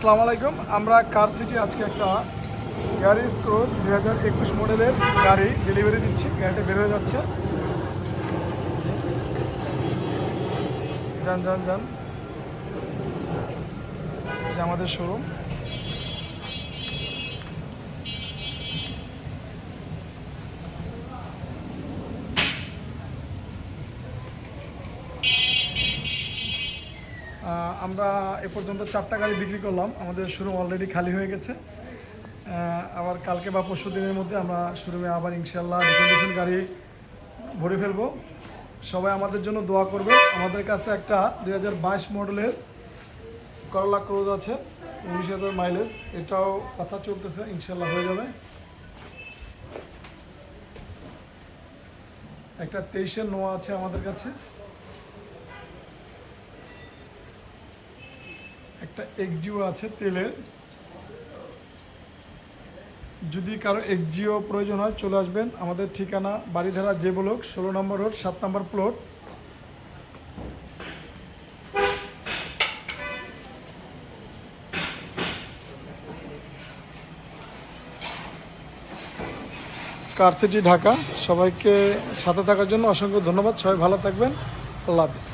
আসসালামু আলাইকুম। আমরা কার সিটি আজকে একটা ইয়ারিস ক্রস 2021 মডেলের গাড়ি ডেলিভারি দিচ্ছি। গাড়িটা বের হয়ে যাচ্ছে। যান যান যান, এটা আমাদের শোরুম। আমরা এ পর্যন্ত 4টা গাড়ি বিক্রি করলাম। আমাদের শোরুম অলরেডি খালি হয়ে গেছে। আবার কালকে বা পরশু দিনের মধ্যে আমরা শোরুমে আবার ইনশাল্লাহ ডিফারেন্ট গাড়ি ভরে ফেলবো। সবাই আমাদের জন্য দোয়া করবে। আমাদের কাছে একটা 2022 মডেলের করলা ক্রুজ আছে, 19,000 মাইলেজ। এটাও কথা চলতেছে, ইনশাল্লাহ হয়ে যাবে। একটা 23-এর নোয়া আছে আমাদের কাছে। একটা এক্সজিও আছে তেলের। যদি কারো এক্সজিও প্রয়োজন হয় চলে আসবেন। আমাদের ঠিকানা বাড়িধারা যে ব্লক 16 নম্বর রোড 7 নম্বর প্লট। কার সিটি ঢাকা। সবাইকে সাথে থাকার জন্য অসংখ্য ধন্যবাদ। সবাই ভালো থাকবেন। আল্লাহ হাফিজ।